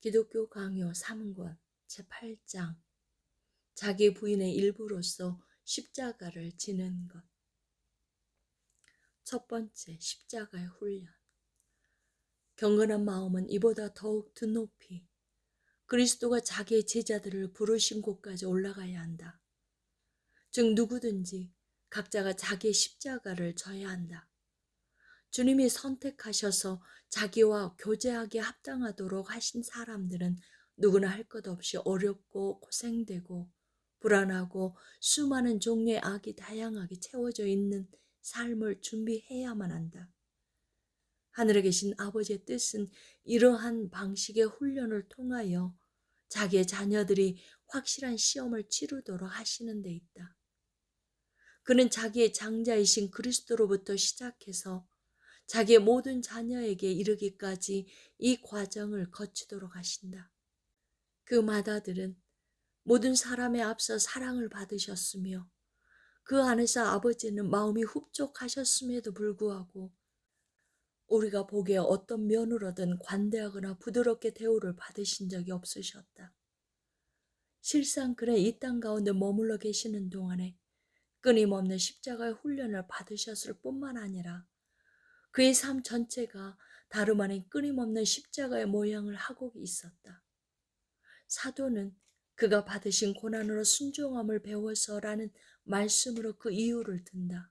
기독교 강요 3권 제8장 자기 부인의 일부로서 십자가를 지는 것. 첫 번째, 십자가의 훈련. 경건한 마음은 이보다 더욱 드높이 그리스도가 자기의 제자들을 부르신 곳까지 올라가야 한다. 즉 누구든지 각자가 자기의 십자가를 져야 한다. 주님이 선택하셔서 자기와 교제하기에 합당하도록 하신 사람들은 누구나 할 것 없이 어렵고 고생되고 불안하고 수많은 종류의 악이 다양하게 채워져 있는 삶을 준비해야만 한다. 하늘에 계신 아버지의 뜻은 이러한 방식의 훈련을 통하여 자기의 자녀들이 확실한 시험을 치르도록 하시는 데 있다. 그는 자기의 장자이신 그리스도로부터 시작해서 자기의 모든 자녀에게 이르기까지 이 과정을 거치도록 하신다. 그 맏아들은 모든 사람에 앞서 사랑을 받으셨으며 그 안에서 아버지는 마음이 흡족하셨음에도 불구하고 우리가 보기에 어떤 면으로든 관대하거나 부드럽게 대우를 받으신 적이 없으셨다. 실상 그는 이 땅 가운데 머물러 계시는 동안에 끊임없는 십자가의 훈련을 받으셨을 뿐만 아니라 그의 삶 전체가 다름 아닌 끊임없는 십자가의 모양을 하고 있었다. 사도는 그가 받으신 고난으로 순종함을 배워서라는 말씀으로 그 이유를 든다.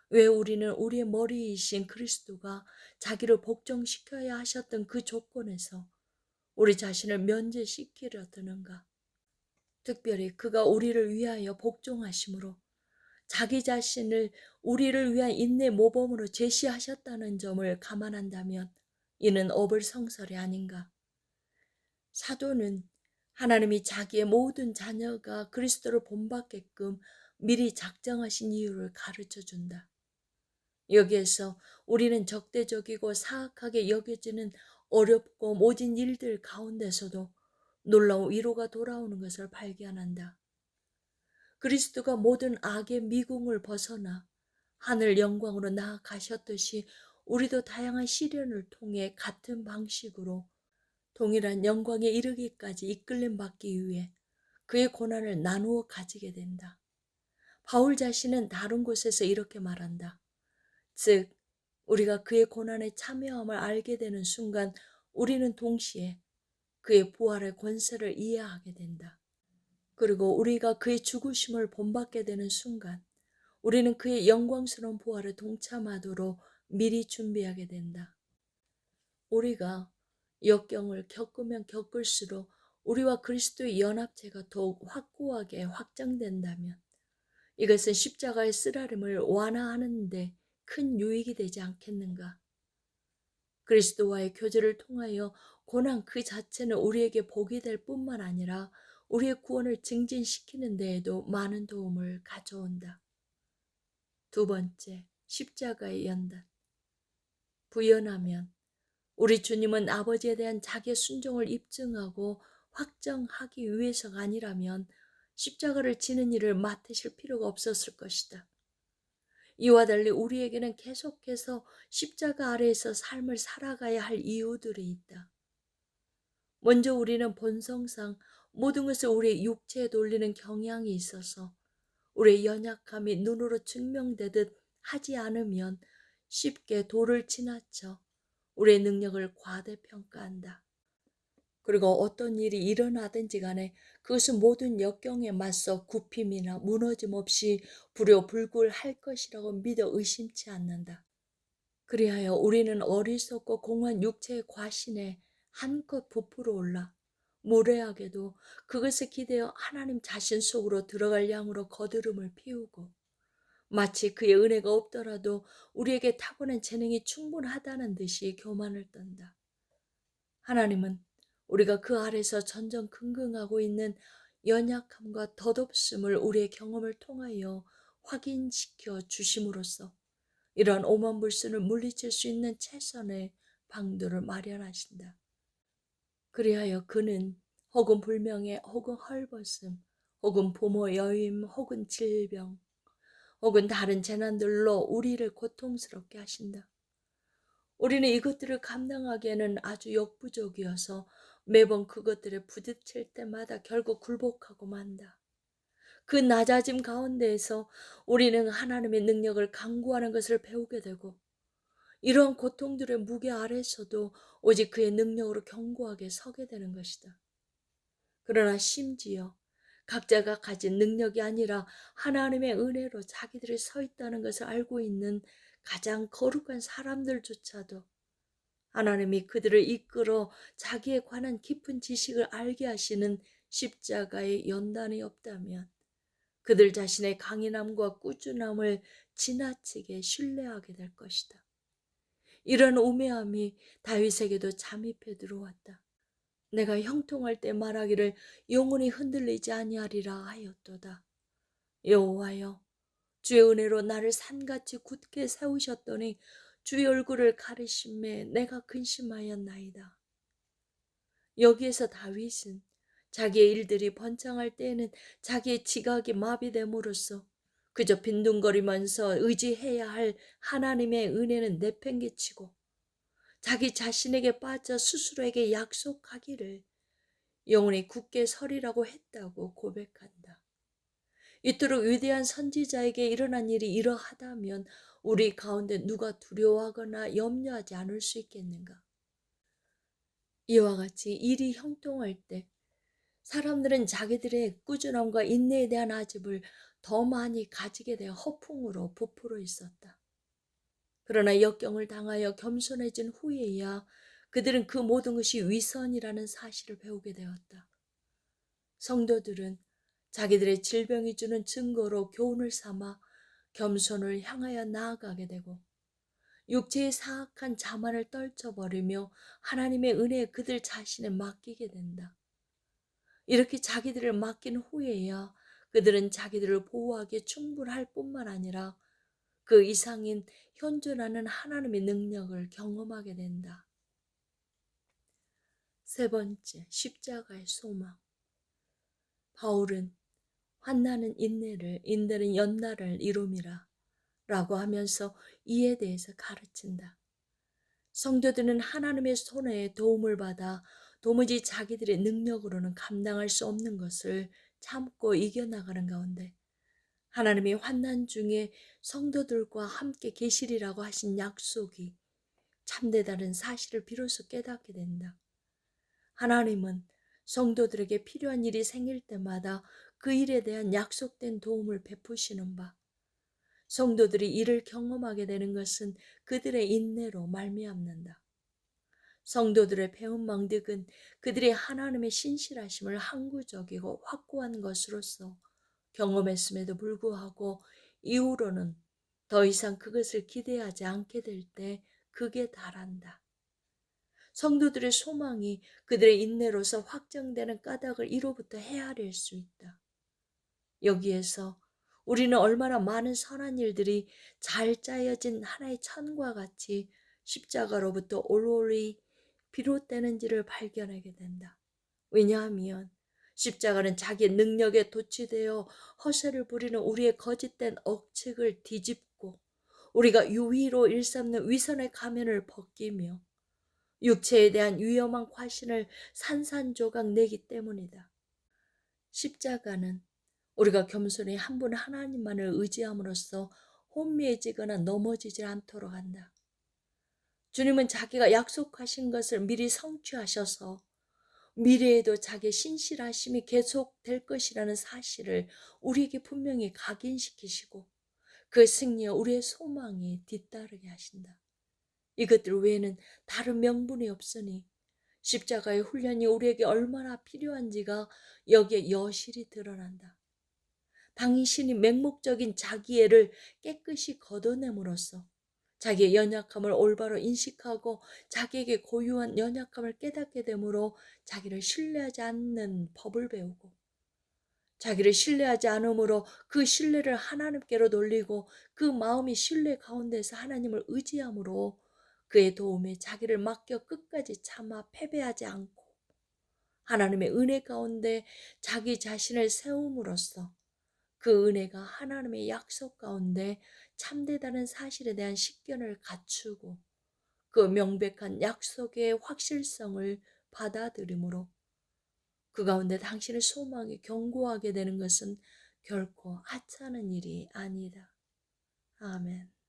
왜 우리는 우리의 머리이신 그리스도가 자기를 복종시켜야 하셨던 그 조건에서 우리 자신을 면제시키려 드는가? 특별히 그가 우리를 위하여 복종하심으로 자기 자신을 우리를 위한 인내 모범으로 제시하셨다는 점을 감안한다면 이는 어불성설이 아닌가. 사도는 하나님이 자기의 모든 자녀가 그리스도를 본받게끔 미리 작정하신 이유를 가르쳐 준다. 여기에서 우리는 적대적이고 사악하게 여겨지는 어렵고 모진 일들 가운데서도 놀라운 위로가 돌아오는 것을 발견한다. 그리스도가 모든 악의 미궁을 벗어나 하늘 영광으로 나아가셨듯이 우리도 다양한 시련을 통해 같은 방식으로 동일한 영광에 이르기까지 이끌림 받기 위해 그의 고난을 나누어 가지게 된다. 바울 자신은 다른 곳에서 이렇게 말한다. 즉 우리가 그의 고난에 참여함을 알게 되는 순간 우리는 동시에 그의 부활의 권세를 이해하게 된다. 그리고 우리가 그의 죽으심을 본받게 되는 순간 우리는 그의 영광스러운 부활에 동참하도록 미리 준비하게 된다. 우리가 역경을 겪으면 겪을수록 우리와 그리스도의 연합체가 더욱 확고하게 확장된다면 이것은 십자가의 쓰라림을 완화하는 데 큰 유익이 되지 않겠는가? 그리스도와의 교제를 통하여 고난 그 자체는 우리에게 복이 될 뿐만 아니라 우리의 구원을 증진시키는 데에도 많은 도움을 가져온다. 두 번째, 십자가의 연단. 부연하면 우리 주님은 아버지에 대한 자기의 순종을 입증하고 확정하기 위해서가 아니라면 십자가를 지는 일을 맡으실 필요가 없었을 것이다. 이와 달리 우리에게는 계속해서 십자가 아래에서 삶을 살아가야 할 이유들이 있다. 먼저 우리는 본성상 모든 것을 우리의 육체에 돌리는 경향이 있어서 우리의 연약함이 눈으로 증명되듯 하지 않으면 쉽게 도를 지나쳐 우리의 능력을 과대평가한다. 그리고 어떤 일이 일어나든지 간에 그것은 모든 역경에 맞서 굽힘이나 무너짐 없이 불효불굴할 것이라고 믿어 의심치 않는다. 그리하여 우리는 어리석고 공허한 육체의 과신에 한껏 부풀어 올라 무례하게도 그것에 기대어 하나님 자신 속으로 들어갈 양으로 거드름을 피우고 마치 그의 은혜가 없더라도 우리에게 타고난 재능이 충분하다는 듯이 교만을 떤다. 하나님은 우리가 그 아래서 전전긍긍하고 있는 연약함과 덧없음을 우리의 경험을 통하여 확인시켜 주심으로써 이러한 오만불순을 물리칠 수 있는 최선의 방도를 마련하신다. 그리하여 그는 혹은 불명예, 혹은 헐벗음, 혹은 부모 여임, 혹은 질병, 혹은 다른 재난들로 우리를 고통스럽게 하신다. 우리는 이것들을 감당하기에는 아주 역부족이어서 매번 그것들에 부딪힐 때마다 결국 굴복하고 만다. 그 낮아짐 가운데에서 우리는 하나님의 능력을 강구하는 것을 배우게 되고, 이러한 고통들의 무게 아래서도 오직 그의 능력으로 견고하게 서게 되는 것이다. 그러나 심지어 각자가 가진 능력이 아니라 하나님의 은혜로 자기들이 서 있다는 것을 알고 있는 가장 거룩한 사람들조차도 하나님이 그들을 이끌어 자기에 관한 깊은 지식을 알게 하시는 십자가의 연단이 없다면 그들 자신의 강인함과 꾸준함을 지나치게 신뢰하게 될 것이다. 이런 우매함이 다윗에게도 잠입해 들어왔다. 내가 형통할 때 말하기를 영원히 흔들리지 아니하리라 하였도다. 여호와여, 주의 은혜로 나를 산같이 굳게 세우셨더니 주의 얼굴을 가리심에 내가 근심하였나이다. 여기에서 다윗은 자기의 일들이 번창할 때에는 자기의 지각이 마비됨으로써 그저 빈둥거리면서 의지해야 할 하나님의 은혜는 내팽개치고 자기 자신에게 빠져 스스로에게 약속하기를 영원히 굳게 서리라고 했다고 고백한다. 이토록 위대한 선지자에게 일어난 일이 이러하다면 우리 가운데 누가 두려워하거나 염려하지 않을 수 있겠는가? 이와 같이 일이 형통할 때 사람들은 자기들의 꾸준함과 인내에 대한 아집을 더 많이 가지게 되어 허풍으로 부풀어 있었다. 그러나 역경을 당하여 겸손해진 후에야 그들은 그 모든 것이 위선이라는 사실을 배우게 되었다. 성도들은 자기들의 질병이 주는 증거로 교훈을 삼아 겸손을 향하여 나아가게 되고 육체의 사악한 자만을 떨쳐버리며 하나님의 은혜에 그들 자신을 맡기게 된다. 이렇게 자기들을 맡긴 후에야 그들은 자기들을 보호하기에 충분할 뿐만 아니라 그 이상인 현존하는 하나님의 능력을 경험하게 된다. 세 번째, 십자가의 소망. 바울은 환난은 인내를, 인내는 연나를 이룸이라 라고 하면서 이에 대해서 가르친다. 성도들은 하나님의 손에 도움을 받아 도무지 자기들의 능력으로는 감당할 수 없는 것을 참고 이겨나가는 가운데 하나님의 환난 중에 성도들과 함께 계시리라고 하신 약속이 참되다는 사실을 비로소 깨닫게 된다. 하나님은 성도들에게 필요한 일이 생길 때마다 그 일에 대한 약속된 도움을 베푸시는 바, 성도들이 이를 경험하게 되는 것은 그들의 인내로 말미암는다. 성도들의 배운 망득은 그들이 하나님의 신실하심을 항구적이고 확고한 것으로서 경험했음에도 불구하고 이후로는 더 이상 그것을 기대하지 않게 될 때 극에 달한다. 성도들의 소망이 그들의 인내로서 확정되는 까닭을 이로부터 헤아릴 수 있다. 여기에서 우리는 얼마나 많은 선한 일들이 잘 짜여진 하나의 천과 같이 십자가로부터 올올이 비롯되는지를 발견하게 된다. 왜냐하면 십자가는 자기의 능력에 도취되어 허세를 부리는 우리의 거짓된 억측을 뒤집고 우리가 유의로 일삼는 위선의 가면을 벗기며 육체에 대한 위험한 과신을 산산조각 내기 때문이다. 십자가는 우리가 겸손히 한 분 하나님만을 의지함으로써 혼미해지거나 넘어지지 않도록 한다. 주님은 자기가 약속하신 것을 미리 성취하셔서 미래에도 자기의 신실하심이 계속될 것이라는 사실을 우리에게 분명히 각인시키시고 그 승리에 우리의 소망이 뒤따르게 하신다. 이것들 외에는 다른 명분이 없으니 십자가의 훈련이 우리에게 얼마나 필요한지가 여기에 여실히 드러난다. 당신이 맹목적인 자기애를 깨끗이 걷어냄으로써 자기의 연약함을 올바로 인식하고 자기에게 고유한 연약함을 깨닫게 되므로 자기를 신뢰하지 않는 법을 배우고 자기를 신뢰하지 않으므로 그 신뢰를 하나님께로 돌리고 그 마음이 신뢰 가운데서 하나님을 의지함으로 그의 도움에 자기를 맡겨 끝까지 참아 패배하지 않고 하나님의 은혜 가운데 자기 자신을 세움으로써 그 은혜가 하나님의 약속 가운데 참되다는 사실에 대한 식견을 갖추고 그 명백한 약속의 확실성을 받아들이므로 그 가운데 당신의 소망이 견고하게 되는 것은 결코 하찮은 일이 아니다. 아멘.